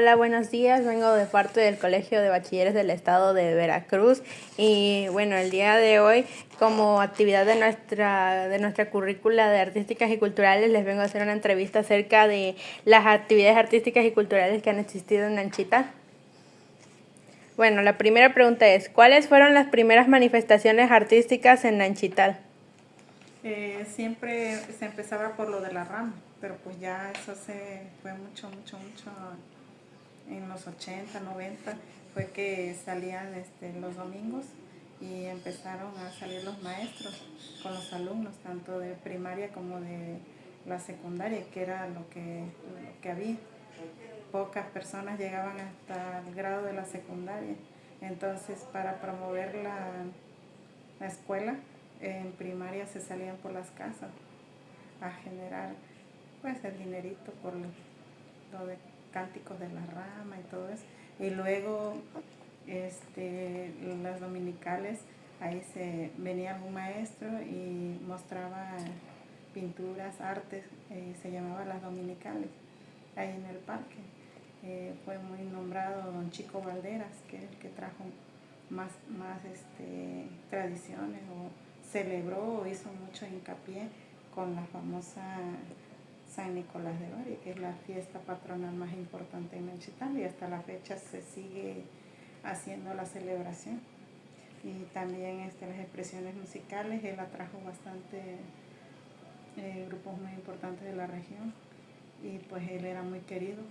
Hola, buenos días. Vengo de parte del Colegio de Bachilleres del Estado de Veracruz y bueno, el día de hoy, como actividad de nuestra currícula de artísticas y culturales, les vengo a hacer una entrevista acerca de las actividades artísticas y culturales que han existido en Nanchita. Bueno, la primera pregunta es, ¿cuáles fueron las primeras manifestaciones artísticas en Nanchital? Siempre se empezaba por lo de la rama, pero pues ya eso se fue mucho en los 80, 90, fue que salían los domingos y empezaron a salir los maestros con los alumnos, tanto de primaria como de la secundaria, que era lo que había. Pocas personas llegaban hasta el grado de la secundaria. Entonces, para promover la escuela, en primaria se salían por las casas a generar pues el dinerito por lo de cánticos de la rama y todo eso. Y luego las dominicales, ahí venía algún maestro y mostraba pinturas, artes, se llamaba las dominicales, ahí en el parque. Fue muy nombrado don Chico Valderas, que es el que trajo más tradiciones o celebró o hizo mucho hincapié con la famosa San Nicolás de Bari, que es la fiesta patronal más importante en Nanchitán, y hasta la fecha se sigue haciendo la celebración. Y también las expresiones musicales, él atrajo bastante grupos muy importantes de la región y pues él era muy querido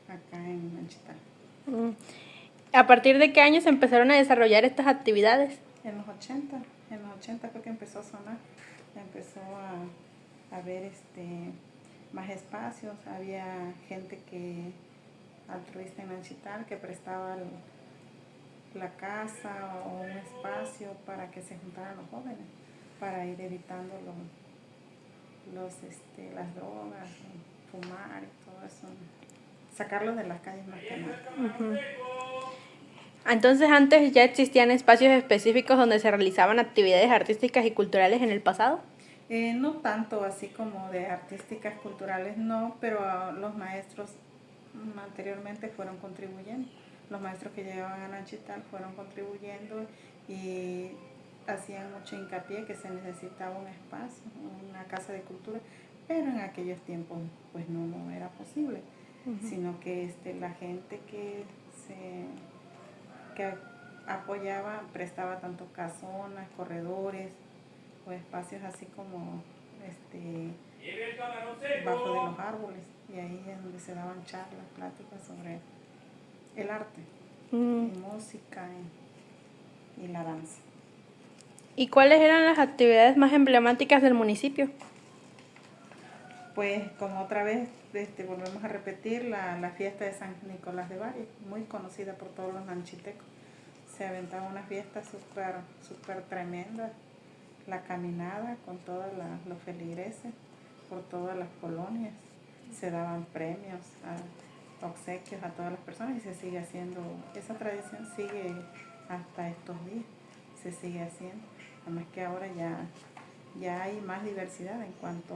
acá en Nanchitán. ¿A partir de qué años empezaron a desarrollar estas actividades? En los 80, en los 80 fue que empezó a sonar, empezó a ver más espacios, había gente que altruista en Nanchital que prestaba la casa o un espacio para que se juntaran los jóvenes, para ir evitando las drogas, fumar y todo eso, sacarlos de las calles más que nada. Entonces, antes ya existían espacios específicos donde se realizaban actividades artísticas y culturales en el pasado. No tanto así como de artísticas culturales, no, pero los maestros anteriormente fueron contribuyendo. Los maestros que llegaban a Nanchital fueron contribuyendo y hacían mucho hincapié que se necesitaba un espacio, una casa de cultura, pero en aquellos tiempos pues no era posible, sino que la gente que apoyaba prestaba tanto casonas, corredores o espacios así como bajo de los árboles, y ahí es donde se daban charlas, pláticas sobre el arte, y música y la danza. ¿Y cuáles eran las actividades más emblemáticas del municipio? Pues como otra vez volvemos a repetir la fiesta de San Nicolás de Bari, muy conocida por todos los nanchitecos. Se aventaba una fiesta súper tremenda, la caminada con todos los feligreses por todas las colonias, se daban premios, obsequios a todas las personas y se sigue haciendo, esa tradición sigue hasta estos días, se sigue haciendo, además que ahora ya hay más diversidad en cuanto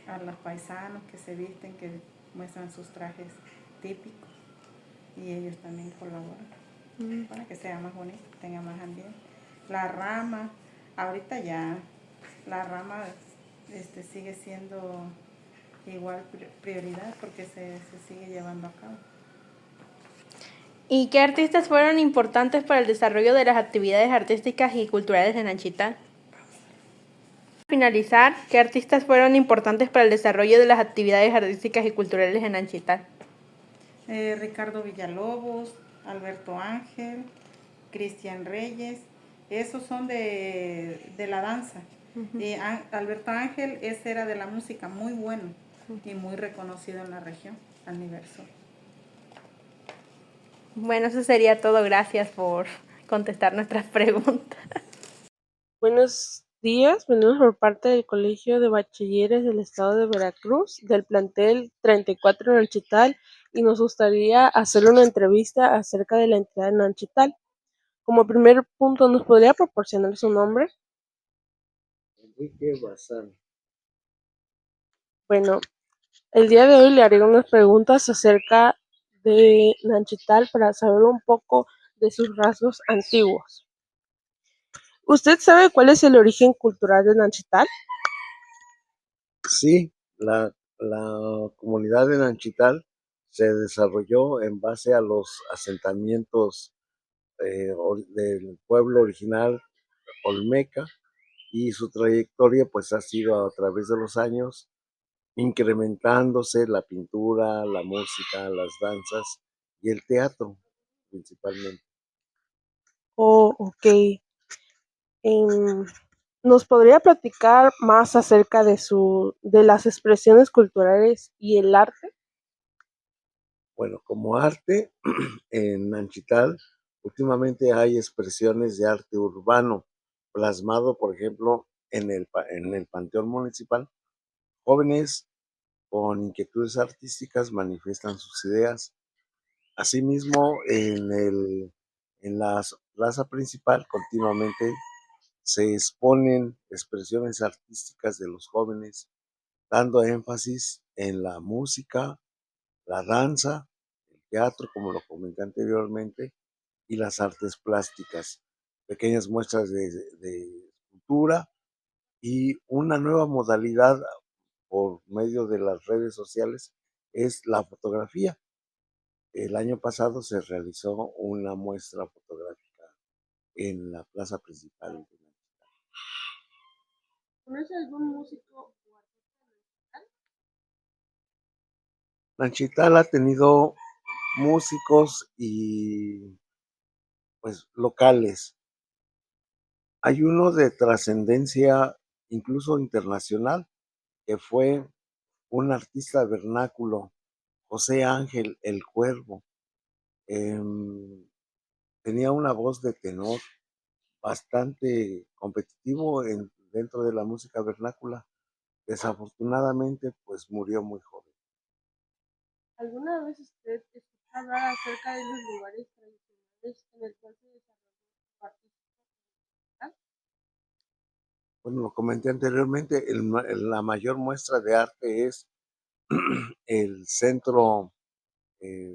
a los paisanos que se visten, que muestran sus trajes típicos y ellos también colaboran para que sea más bonito, tenga más ambiente. La rama, ahorita ya la rama sigue siendo igual prioridad porque se sigue llevando a cabo. ¿Y qué artistas fueron importantes para el desarrollo de las actividades artísticas y culturales de Nanchitán? Para finalizar, ¿qué artistas fueron importantes para el desarrollo de las actividades artísticas y culturales en Nanchitán? Ricardo Villalobos, Alberto Ángel, Cristian Reyes, esos son de la danza. Alberto Ángel, ese era de la música, muy bueno y muy reconocido en la región, al nivel sur. Bueno, eso sería todo. Gracias por contestar nuestras preguntas. Buenos días, venimos por parte del Colegio de Bachilleres del Estado de Veracruz, del plantel 34 Nanchital, y nos gustaría hacer una entrevista acerca de la entidad de Nanchital. Como primer punto, ¿nos podría proporcionar su nombre? Enrique Bazán. Bueno, El día de hoy le haré unas preguntas acerca de Nanchital para saber un poco de sus rasgos antiguos. ¿Usted sabe cuál es el origen cultural de Nanchital? Sí, la comunidad de Nanchital se desarrolló en base a los asentamientos del pueblo original olmeca y su trayectoria pues ha sido a través de los años incrementándose la pintura, la música, las danzas y el teatro principalmente. Oh, ok. Em, ¿Nos podría platicar más acerca de las expresiones culturales y el arte? Bueno, como arte en Nanchital últimamente hay expresiones de arte urbano plasmado, por ejemplo, en el Panteón Municipal. Jóvenes con inquietudes artísticas manifiestan sus ideas. Asimismo, en la plaza principal continuamente se exponen expresiones artísticas de los jóvenes, dando énfasis en la música, la danza, el teatro, como lo comenté anteriormente, y las artes plásticas, pequeñas muestras de escultura y una nueva modalidad por medio de las redes sociales es la fotografía. El año pasado se realizó una muestra fotográfica en la plaza principal. ¿Conoce algún músico o artista nacional? Nanchital ha tenido músicos y pues locales. Hay uno de trascendencia incluso internacional que fue un artista vernáculo, José Ángel el Cuervo. Em, Tenía una voz de tenor bastante competitivo dentro de la música vernácula. Desafortunadamente, pues murió muy joven. ¿Alguna vez usted escuchó hablar acerca de los lugares tradicionales en el cual se desarrolló su artística? Bueno, lo comenté anteriormente, la mayor muestra de arte es el centro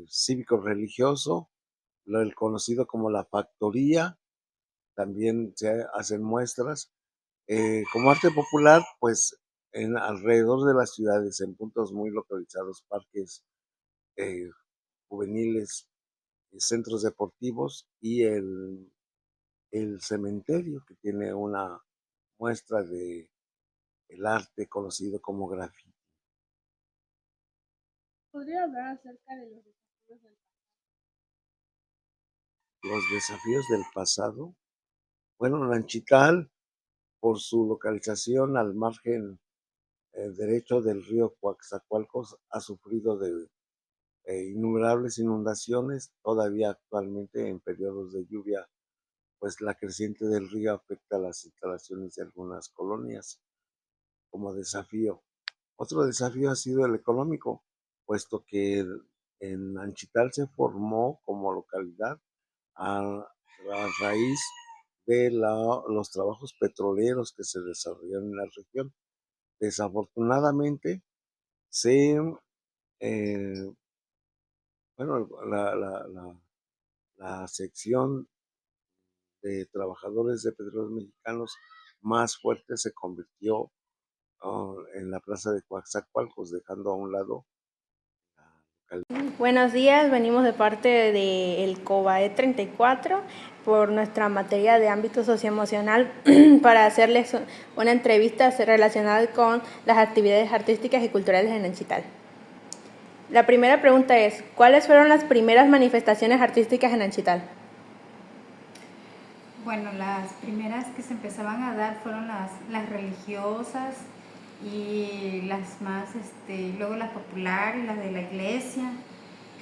cívico religioso, el conocido como la factoría, también se hacen muestras. Como arte popular, pues en alrededor de las ciudades, en puntos muy localizados, parques eh, juveniles, centros deportivos y el cementerio que tiene una muestra de el arte conocido como graffiti. ¿Podría hablar acerca de los desafíos del Los desafíos del pasado. Bueno, Nanchital, por su localización al margen derecho del río Coaxacualcos, ha sufrido de innumerables inundaciones. Todavía actualmente en periodos de lluvia, pues la creciente del río afecta las instalaciones de algunas colonias como desafío. Otro desafío ha sido el económico, puesto que en Anchital se formó como localidad a raíz de los trabajos petroleros que se desarrollaron en la región. Desafortunadamente, se, eh, bueno, la sección de trabajadores de petróleos mexicanos más fuerte se convirtió en la plaza de Coaxacualcos, dejando a un lado la localidad. Buenos días, venimos de parte del COBAE 34 por nuestra materia de ámbito socioemocional para hacerles una entrevista relacionada con las actividades artísticas y culturales en Nanchital. La primera pregunta es, ¿cuáles fueron las primeras manifestaciones artísticas en Nanchital? Bueno, las primeras que se empezaban a dar fueron las religiosas y las más, luego las populares, las de la iglesia,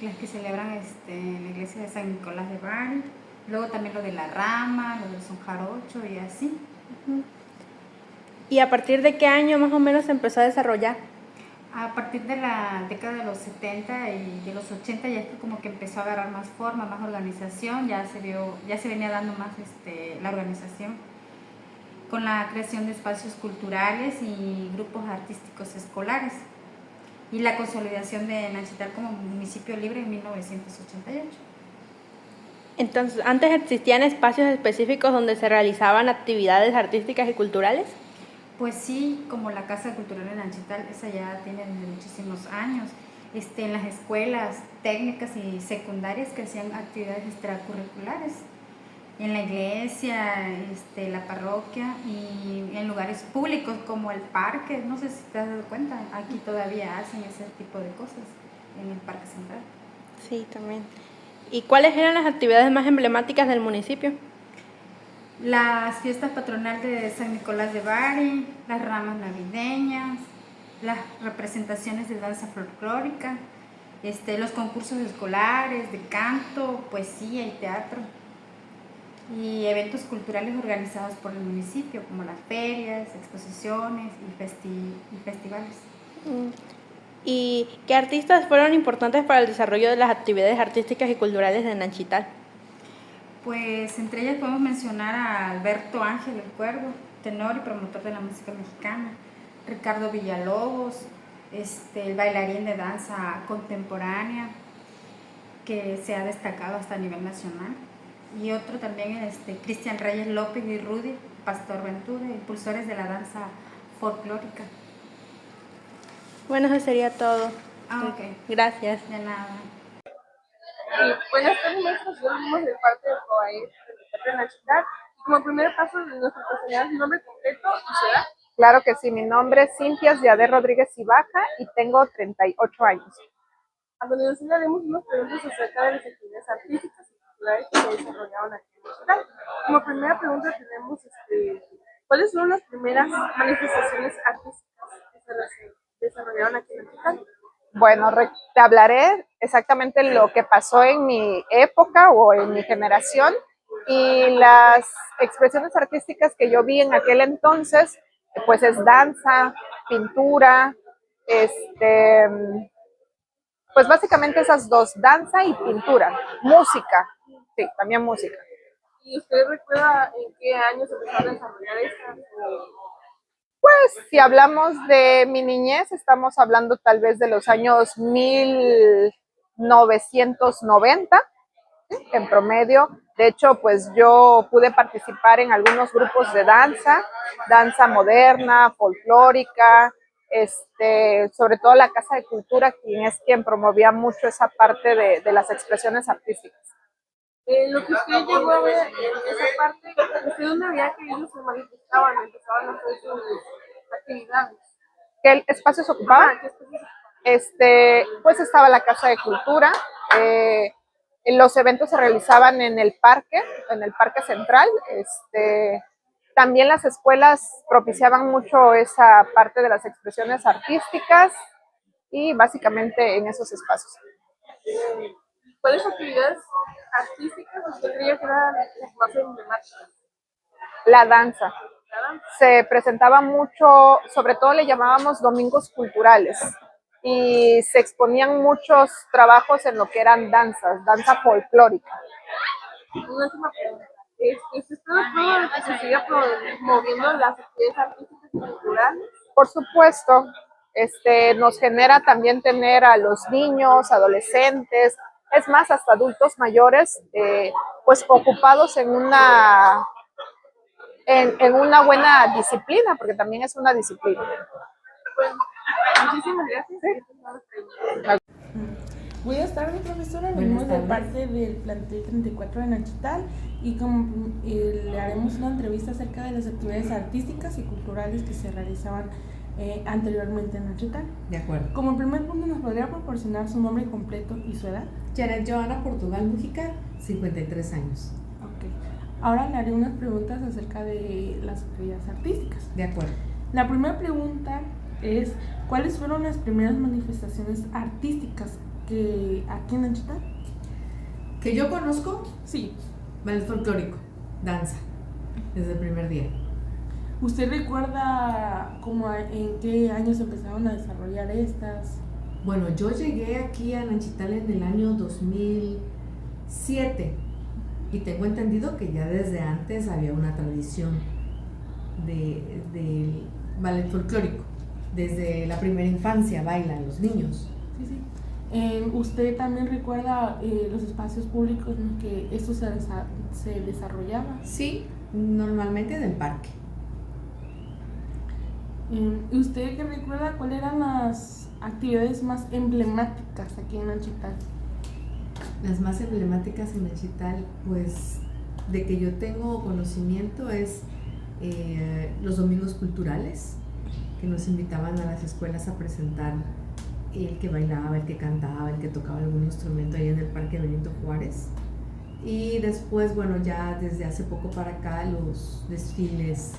las que celebran en la iglesia de San Nicolás de Bari, luego también lo de la rama, lo del son jarocho y así. ¿Y a partir de qué año más o menos se empezó a desarrollar? A partir de la década de los 70 y de los 80 ya es que como que empezó a agarrar más forma, más organización, ya se venía dando más la organización con la creación de espacios culturales y grupos artísticos escolares. y la consolidación de Nanchital como municipio libre en 1988. Entonces, ¿antes existían espacios específicos donde se realizaban actividades artísticas y culturales? Pues sí, como la Casa Cultural de Nanchital, esa ya tiene desde muchísimos años. En las escuelas técnicas y secundarias que hacían actividades extracurriculares. En la iglesia, la parroquia y en lugares públicos como el parque. No sé si te has dado cuenta, aquí todavía hacen ese tipo de cosas en el Parque Central. Sí, también. ¿Y cuáles eran las actividades más emblemáticas del municipio? Las fiestas patronales de San Nicolás de Bari, las ramas navideñas, las representaciones de danza folclórica, los concursos escolares de canto, poesía y teatro, y eventos culturales organizados por el municipio, como las ferias, exposiciones y festivales. ¿Y qué artistas fueron importantes para el desarrollo de las actividades artísticas y culturales de Nanchital? Pues entre ellas podemos mencionar a Alberto Ángel el Cuervo, tenor y promotor de la música mexicana, Ricardo Villalobos, el bailarín de danza contemporánea que se ha destacado hasta a nivel nacional, y otro también Cristian Reyes López y Rudy Pastor Ventura, impulsores de la danza folclórica. Bueno, eso sería todo. Ok. Gracias. De nada. Buenas tardes, maestros. Yo venimos de parte del COAE de Nanchital. Y como primer paso de nuestra personalidad, nombre completo y su edad. Claro que sí, mi nombre es Cintia Ziadé Rodríguez Ibaja y tengo 38 años. A continuación haremos unas preguntas acerca de las actividades artísticas y culturales que se desarrollaron aquí en Nanchital. Como primera pregunta tenemos, ¿cuáles fueron las primeras manifestaciones artísticas que se desarrollaron aquí en Nanchital? Bueno, te hablaré exactamente lo que pasó en mi época o en mi generación, y las expresiones artísticas que yo vi en aquel entonces, pues es danza, pintura, pues básicamente esas dos, danza y pintura, música, sí, también música. ¿Y usted recuerda en qué año se empezó a desarrollar esta? Pues si hablamos de mi niñez, estamos hablando tal vez de los años 1990 en promedio. De hecho, pues yo pude participar en algunos grupos de danza, danza moderna, folclórica, sobre todo la Casa de Cultura, quien promovía mucho esa parte de las expresiones artísticas. Lo que usted llegó a ver en esa parte, ¿usted dónde había que ellos se manifestaban, empezaban a hacer sus actividades? ¿Qué espacios ocupaban? ¿Qué espacios? Pues estaba la Casa de Cultura. Los eventos se realizaban en el parque central. También las escuelas propiciaban mucho esa parte de las expresiones artísticas y básicamente en esos espacios. ¿Cuáles actividades artísticas usted creía que eran las más emblemáticas? La danza. Se presentaba mucho, sobre todo le llamábamos domingos culturales, y se exponían muchos trabajos en lo que eran danza folclórica. Una última pregunta. ¿Usted está de acuerdo de que se siga promoviendo las actividades artísticas y culturales? Por supuesto, nos genera también tener a los niños, adolescentes, es más, hasta adultos mayores, pues ocupados en una buena disciplina, porque también es una disciplina. Bueno, muchísimas gracias. Buenas tardes, profesora. Venimos de parte del plantel 34 de Nanchital y le haremos una entrevista acerca de las actividades artísticas y culturales que se realizaban anteriormente en Nanchital. De acuerdo. Como primer punto, ¿nos podría proporcionar su nombre completo y su edad? Janet Joana Portugal Mujica, 53 años. Ok. Ahora le haré unas preguntas acerca de las actividades artísticas. De acuerdo. La primera pregunta es, ¿cuáles fueron las primeras manifestaciones artísticas que aquí en Nanchital? ¿Que yo conozco? Sí. Ballet folclórico, danza, desde el primer día. ¿Usted recuerda en qué años empezaron a desarrollar estas? Bueno, yo llegué aquí a Nanchital en el año 2007 y tengo entendido que ya desde antes había una tradición de ballet folclórico desde la primera infancia bailan los niños. Sí, sí. ¿Usted también recuerda los espacios públicos en los que esto se desarrollaba? Sí, normalmente en el parque. ¿Y usted qué recuerda cuáles eran las actividades más emblemáticas aquí en Nanchital? Las más emblemáticas en Nanchital, pues de que yo tengo conocimiento es los domingos culturales, que nos invitaban a las escuelas a presentar el que bailaba, el que cantaba, el que tocaba algún instrumento ahí en el Parque Benito Juárez. Y después, bueno, ya desde hace poco para acá los desfiles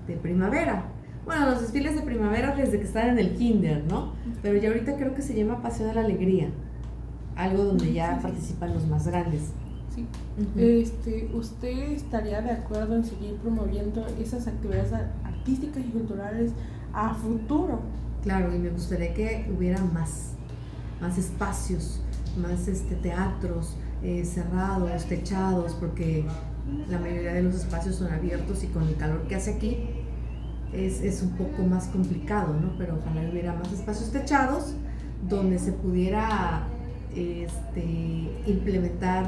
de primavera. Bueno, los desfiles de primavera desde que están en el kinder, ¿no? Pero ya ahorita creo que se llama Paseo de la Alegría, algo donde ya participan los más grandes. Sí. ¿Usted estaría de acuerdo en seguir promoviendo esas actividades artísticas y culturales a futuro? Claro, y me gustaría que hubiera más espacios, más teatros cerrados, techados, porque la mayoría de los espacios son abiertos y con el calor que hace aquí es un poco más complicado, ¿no? Pero ojalá hubiera más espacios techados donde se pudiera implementar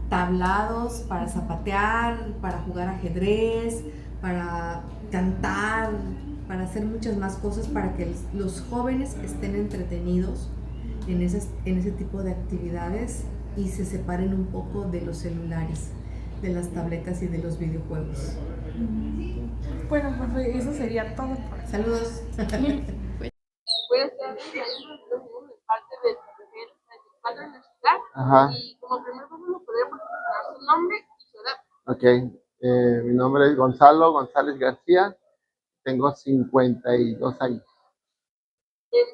tablados para zapatear, para jugar ajedrez, para cantar, para hacer muchas más cosas para que los jóvenes estén entretenidos en ese tipo de actividades y se separen un poco de los celulares, de las tabletas y de los videojuegos. Bueno, pues eso sería todo. Saludos. Buenas tardes, de parte del padre de la ciudad. Ajá. Y como primer paso nos podría proporcionar su nombre y su edad. Ok, mi nombre es Gonzalo González García, tengo 52 años.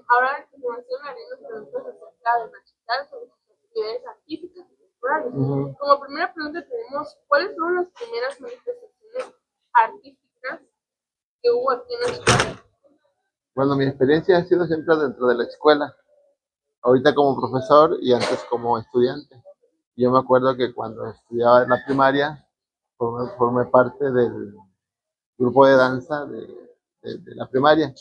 Ahora a continuación haremos preguntas acerca de Nanchital sobre sus actividades artísticas y culturales. Como primera pregunta tenemos, ¿cuáles fueron las primeras manifestaciones artísticas que hubo aquí en Nanchital? Bueno, mi experiencia ha sido siempre dentro de la escuela, ahorita como profesor y antes como estudiante. Yo me acuerdo que cuando estudiaba en la primaria, formé parte del grupo de danza de la primaria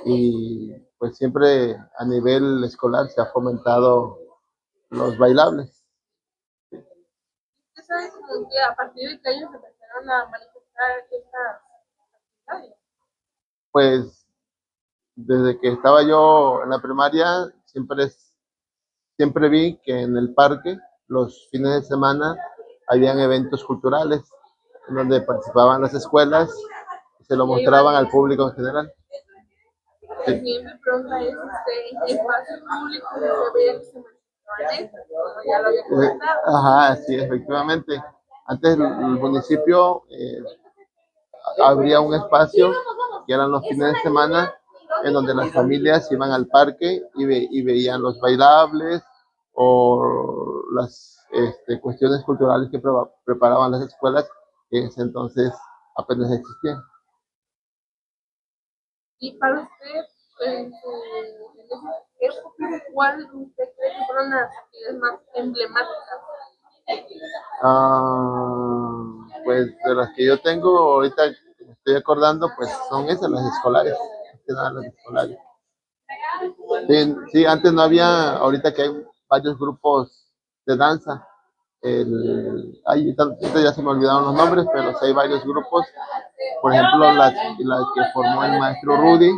y pues siempre a nivel escolar se ha fomentado los bailables. ¿Usted sabe como que a partir de qué años se empezaron a manifestar estas actividades? Pues desde que estaba yo en la primaria siempre vi que en el parque los fines de semana habían eventos culturales en donde participaban las escuelas y se lo mostraban al público en general. La siguiente pregunta es, ¿en qué espacio público se veía que se manifestaban esto? Como ya lo había comentado. Ajá, sí, efectivamente. Antes el municipio abría un espacio que eran los fines de semana en donde las familias iban al parque y veían los bailables o las cuestiones culturales que preparaban las escuelas que en ese entonces apenas existían. Y para usted, en esa época, ¿cuál usted cree que fueron las actividades más emblemáticas? Pues de las que yo tengo ahorita, que me estoy acordando, pues son esas, las escolares. Las escolares. Sí, antes no había, ahorita que hay varios grupos de danza. Ahorita ya se me olvidaron los nombres, pero sí hay varios grupos. Por ejemplo, la que formó el maestro Rudy,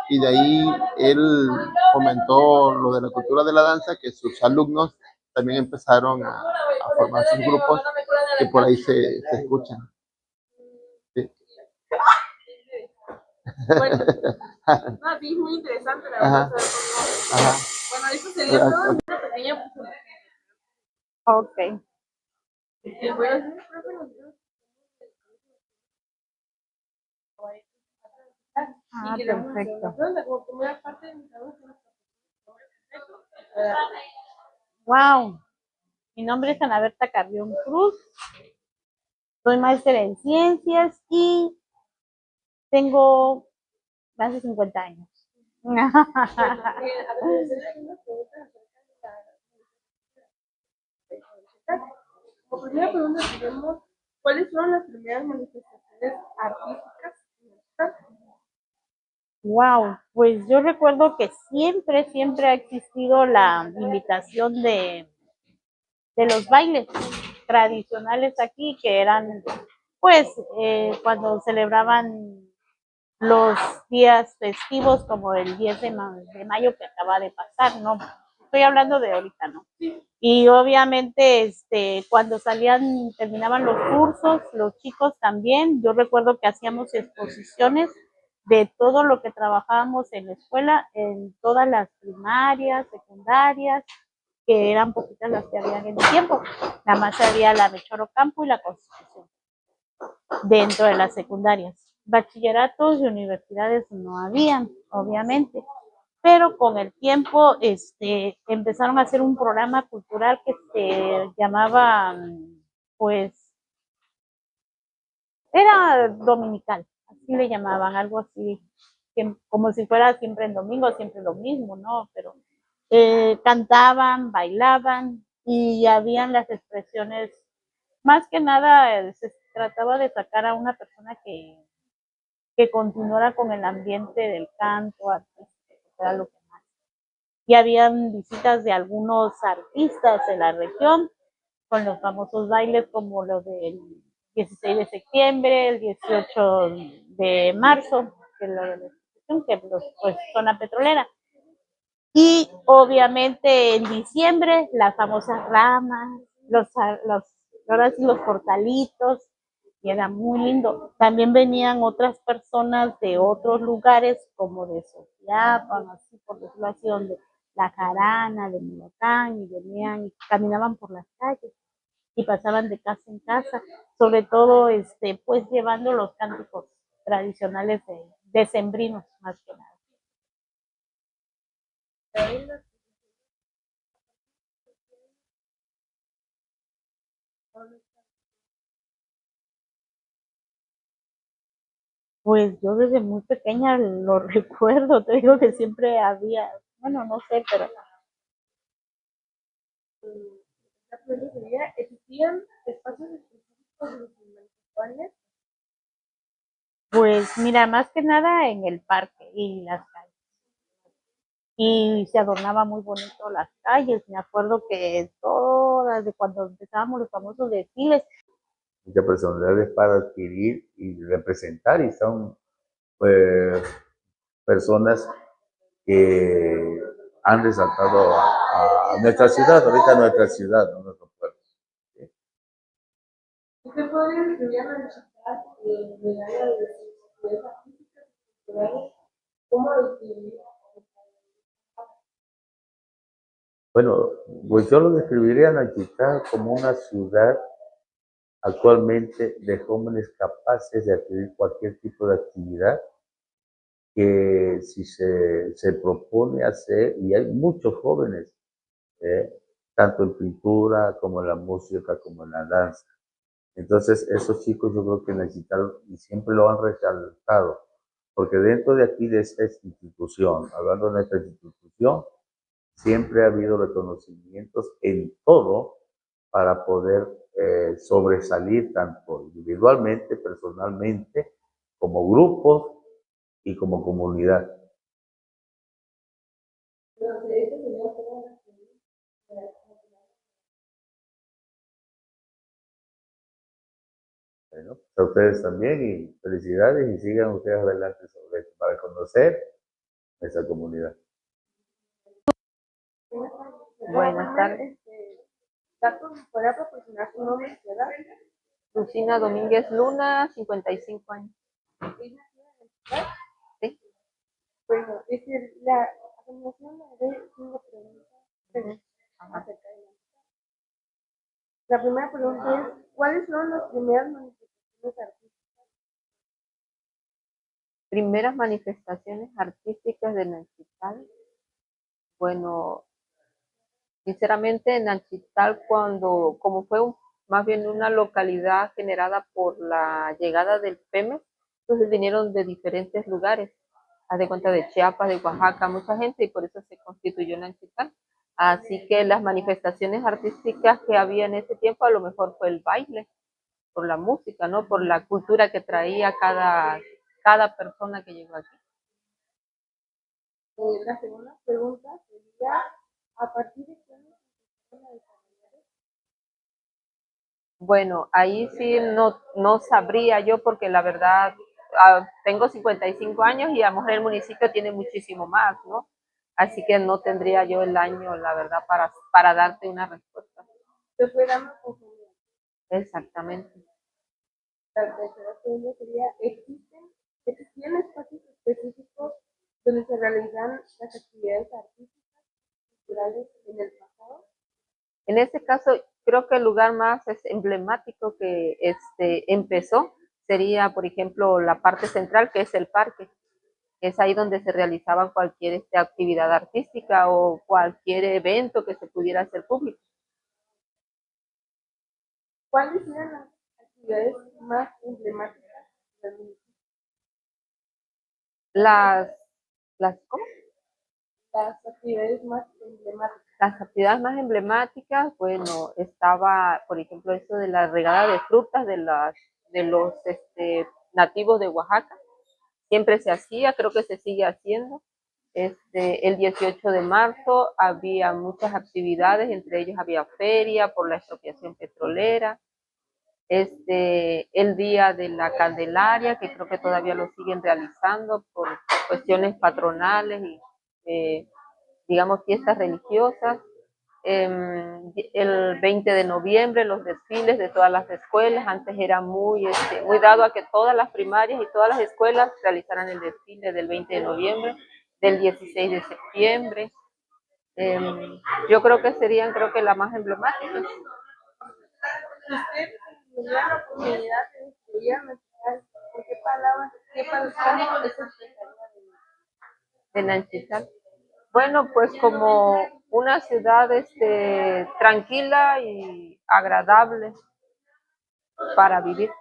y de ahí él fomentó lo de la cultura de la danza, que sus alumnos también empezaron a formar sus grupos, que por ahí se escuchan. Sí. Bueno, no, sí, es muy interesante la verdad. Ajá. Bueno, eso sería todo, una pequeña presentación. Ok. Perfecto. Wow. Mi nombre es Ana Berta Carrión Cruz. Soy maestra en ciencias y tengo más de 50 años. Como primera pregunta tenemos, ¿cuáles fueron las primeras manifestaciones artísticas en Nanchital? Wow, pues yo recuerdo que siempre ha existido la invitación de los bailes tradicionales aquí, que eran, pues, cuando celebraban los días festivos como el 10 de mayo que acaba de pasar, ¿no? Estoy hablando de ahorita, ¿no? Y obviamente, cuando salían, terminaban los cursos, los chicos también, yo recuerdo que hacíamos exposiciones de todo lo que trabajábamos en la escuela, en todas las primarias, secundarias, que eran poquitas las que habían en el tiempo. Nada más había la de Chorocampo y la Constitución dentro de las secundarias. Bachilleratos y universidades no habían, obviamente, pero con el tiempo empezaron a hacer un programa cultural que se llamaba, pues, era dominical, así le llamaban, algo así, como si fuera siempre en domingo, siempre lo mismo, ¿no? Pero cantaban, bailaban y habían las expresiones, más que nada se trataba de sacar a una persona que continuara con el ambiente del canto artístico, era lo que más. Y habían visitas de algunos artistas de la región con los famosos bailes como los del 16 de septiembre, el 18 de marzo, que es lo de la institución, que pues, zona petrolera. Y obviamente en diciembre las famosas ramas, ahora sí los portalitos, y era muy lindo. También venían otras personas de otros lugares, como de Sotiapan, así por decirlo así, donde la Jarana, de Milacán, y venían y caminaban por las calles y pasaban de casa en casa, sobre todo pues llevando los cánticos tradicionales de decembrinos más que nada. Pues yo desde muy pequeña lo recuerdo, te digo que siempre había, bueno, no sé, pero La pregunta sería, ¿existían espacios específicos de los municipales? pues mira, más que nada en el parque y las calles. Y se adornaba muy bonito las calles, me acuerdo que todas, de cuando empezábamos los famosos desfiles, muchas personalidades para adquirir y representar, y son pues, personas que han resaltado a nuestra ciudad, ahorita nuestra ciudad, no nuestro pueblo. ¿Sí? ¿Usted podría describir a la ciudad del área de actividades artísticas y culturales? ¿Cómo lo describiría? Bueno, pues yo lo describiría a Nachita como una ciudad actualmente de jóvenes capaces de adquirir cualquier tipo de actividad que si se propone hacer, y hay muchos jóvenes, tanto en pintura como en la música, como en la danza. Entonces, esos chicos yo creo que necesitan, y siempre lo han resaltado, porque dentro de aquí, de esta institución, hablando de nuestra institución, siempre ha habido reconocimientos en todo para poder sobresalir tanto individualmente, personalmente, como grupos y como comunidad. Bueno, a ustedes también y felicidades y sigan ustedes adelante sobre esto para conocer nuestra comunidad. Buenas tardes. ¿Podría proporcionar su nombre y edad? Lucina Domínguez Luna, 55 años. Sí. Bueno, la continuación le haré una pregunta acerca de la primera pregunta es, ¿cuáles son las primeras manifestaciones artísticas? Primeras manifestaciones artísticas de Nanchital. Bueno, sinceramente Nanchital como fue más bien una localidad generada por la llegada del PEMEX, entonces vinieron de diferentes lugares, haz de cuenta de Chiapas, de Oaxaca, mucha gente, y por eso se constituyó Nanchital. Así que las manifestaciones artísticas que había en ese tiempo a lo mejor fue el baile, por la música, ¿no? Por la cultura que traía cada persona que llegó aquí. La segunda pregunta sería, ¿a partir de qué año empezaron a desarrollar? Bueno, ahí sí no sabría yo porque la verdad tengo 55 años y a lo mejor el municipio tiene muchísimo más, ¿no? Así que no tendría yo el año, la verdad, para darte una respuesta. Se fue dando conforme. Exactamente. La tercera pregunta sería, ¿existían espacios específicos donde se realizan las actividades artísticas y culturales en el pasado? En este caso, creo que el lugar más emblemático que empezó sería, por ejemplo, la parte central, que es el parque. Es ahí donde se realizaba cualquier actividad artística o cualquier evento que se pudiera hacer público. ¿Cuáles eran las actividades más emblemáticas del municipio? ¿Cómo? Las actividades más emblemáticas. Las actividades más emblemáticas, bueno, estaba, por ejemplo, eso de la regada de frutas de los nativos de Oaxaca. Siempre se hacía, creo que se sigue haciendo. El 18 de marzo había muchas actividades, entre ellos había feria por la expropiación petrolera. El día de la Candelaria, que creo que todavía lo siguen realizando por cuestiones patronales y digamos fiestas religiosas. El 20 de noviembre los desfiles de todas las escuelas. Antes era muy dado a que todas las primarias y todas las escuelas realizaran el desfile del 20 de noviembre, del 16 de septiembre. Yo creo que serían, la más emblemáticas. ¿Usted tendría la oportunidad de estudiar por qué palabras es de Nanchital? Bueno, pues como una ciudad tranquila y agradable para vivir.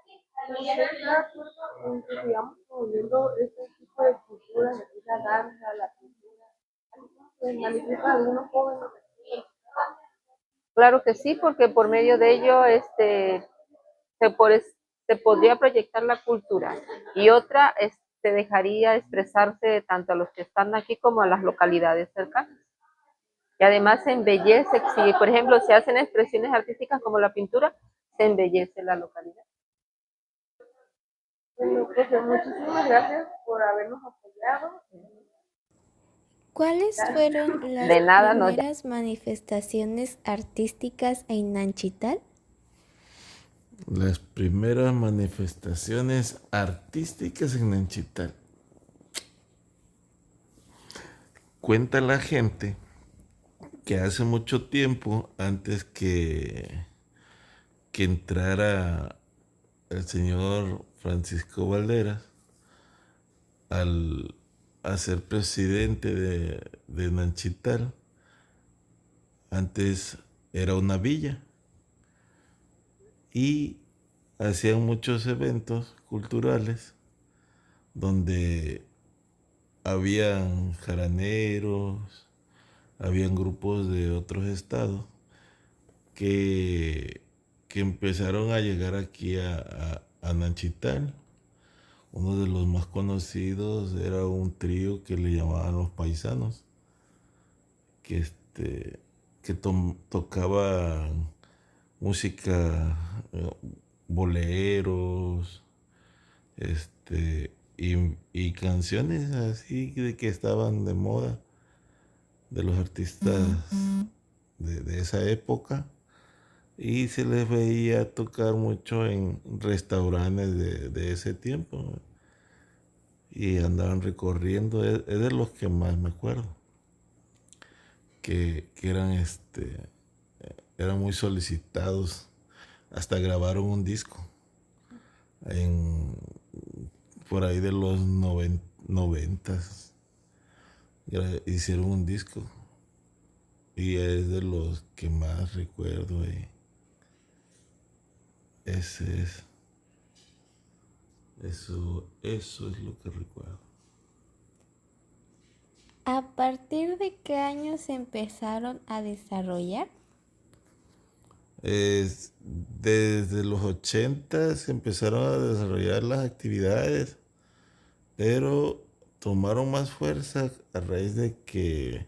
¿Usted está de acuerdo en que sigamos promoviendo este tipo de cultura, la danza, la pintura, así como se manifiesta algunos jóvenes? Claro que sí, porque por medio de ello se podría proyectar la cultura y otra se dejaría expresarse tanto a los que están aquí como a las localidades cercanas. Y además se embellece, si por ejemplo se hacen expresiones artísticas como la pintura, se embellece la localidad. Bueno, pues muchísimas gracias por habernos apoyado. ¿Cuáles fueron las primeras manifestaciones artísticas en Nanchital? Las primeras manifestaciones artísticas en Nanchital. Cuenta la gente que hace mucho tiempo, antes que entrara el señor Francisco Valderas, a ser presidente de Nanchital, antes era una villa y hacían muchos eventos culturales donde habían jaraneros, habían grupos de otros estados que empezaron a llegar aquí a Nanchital. Uno de los más conocidos era un trío que le llamaban Los Paisanos, que tocaba música, boleros, y canciones así de que estaban de moda de los artistas de esa época, y se les veía tocar mucho en restaurantes de ese tiempo, ¿no? Y andaban recorriendo, es de los que más me acuerdo, que eran muy solicitados, hasta grabaron un disco por ahí de los 90s, hicieron un disco y es de los que más recuerdo. Eso es lo que recuerdo. ¿A partir de qué año se empezaron a desarrollar? Desde los 80 se empezaron a desarrollar las actividades, pero tomaron más fuerza a raíz de que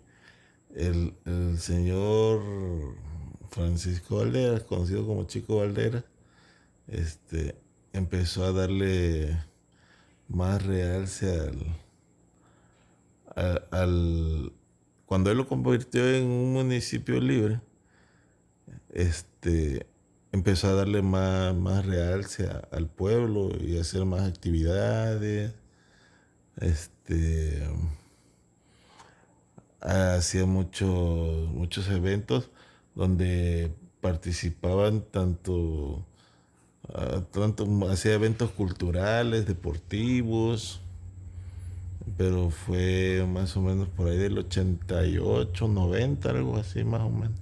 el señor Francisco Valderas, conocido como Chico Valderas, empezó a darle más realce cuando él lo convirtió en un municipio libre, empezó a darle más realce al pueblo y a hacer más actividades. Hacía muchos eventos donde participaban tanto hacía eventos culturales, deportivos, pero fue más o menos por ahí del 88, 90, algo así más o menos.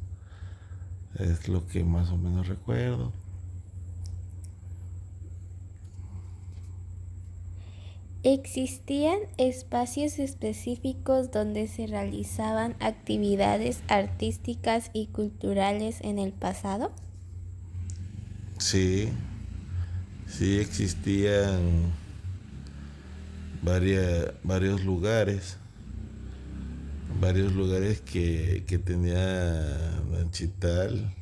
Es lo que más o menos recuerdo. ¿Existían espacios específicos donde se realizaban actividades artísticas y culturales en el pasado? Sí, sí existían varios lugares que tenía Nanchital.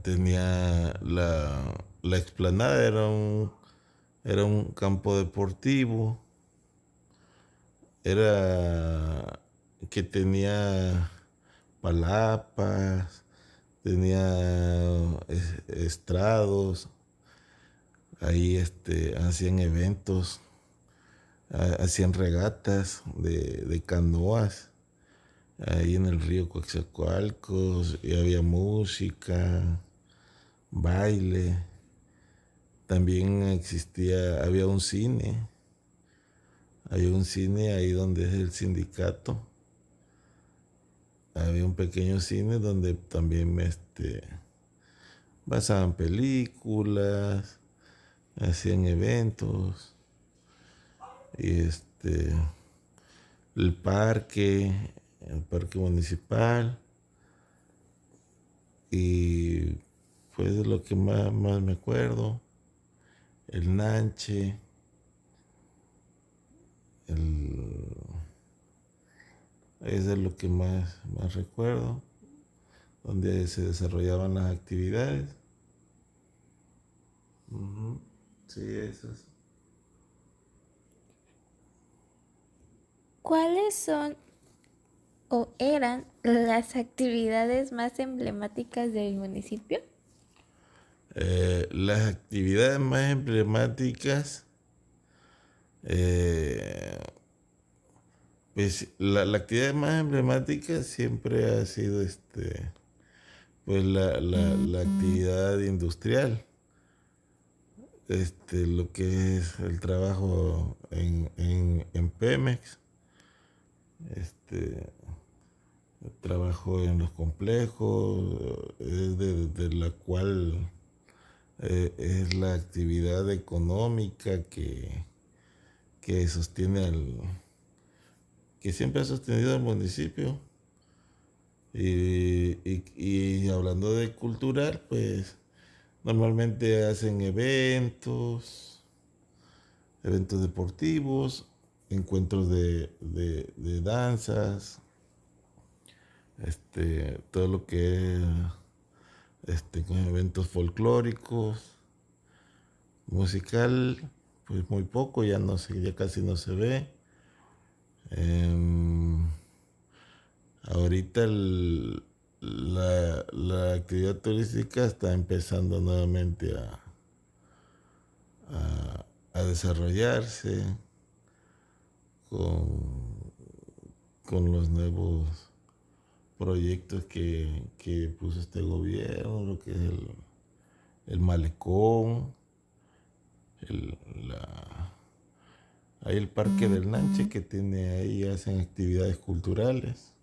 Tenía la explanada, era un campo deportivo, que tenía palapas, tenía estrados, ahí hacían eventos, hacían regatas de canoas, ahí en el río Coatzacoalcos, y había música, baile. También había un cine ahí donde es el sindicato. Había un pequeño cine donde también pasaban películas, hacían eventos. Y el parque municipal. Y fue de lo que más me acuerdo. El Nanche, es de lo que más recuerdo, donde se desarrollaban las actividades. Sí, eso es. ¿Cuáles son o eran las actividades más emblemáticas del municipio? Las actividades más emblemáticas, pues la actividad más emblemática siempre ha sido pues la actividad industrial, lo que es el trabajo en Pemex, el trabajo en los complejos, de la cual es la actividad económica que sostiene que siempre ha sostenido al municipio. Y hablando de cultural, pues normalmente hacen eventos deportivos, encuentros de danzas, todo lo que es con eventos folclóricos, musical, pues muy poco, ya casi no se ve. Ahorita la actividad turística está empezando nuevamente a desarrollarse con los nuevos proyectos que puso este gobierno, lo que es el malecón, hay el Parque del Nanche que tiene ahí, hacen actividades culturales.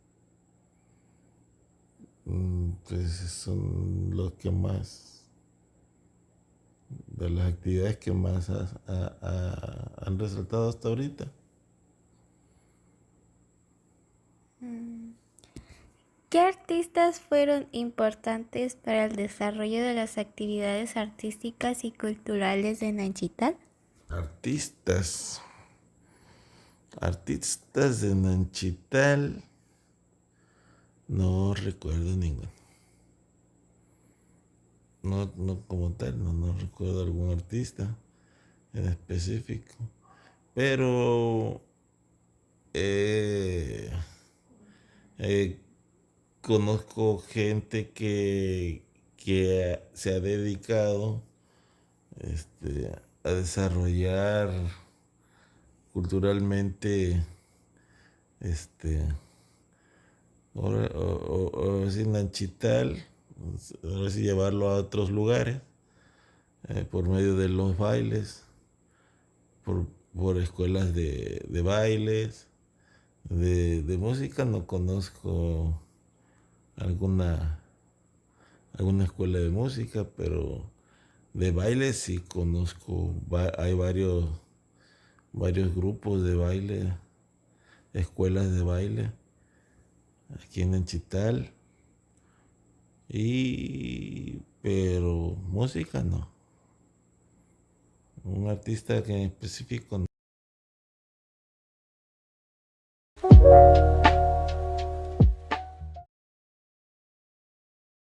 Pues son de las actividades que más han resaltado hasta ahorita. ¿Qué artistas fueron importantes para el desarrollo de las actividades artísticas y culturales de Nanchital? Artistas. Artistas de Nanchital, no recuerdo ninguno. No, no como tal, no recuerdo algún artista en específico. Pero conozco gente que se ha dedicado a desarrollar culturalmente, ahora sí, Nanchital, ahora sí llevarlo a otros lugares, por medio de los bailes, por escuelas de bailes, de música. No conozco alguna escuela de música, pero de baile sí conozco. Hay varios grupos de baile, escuelas de baile aquí en Nanchital, pero música no. Un artista que en específico no.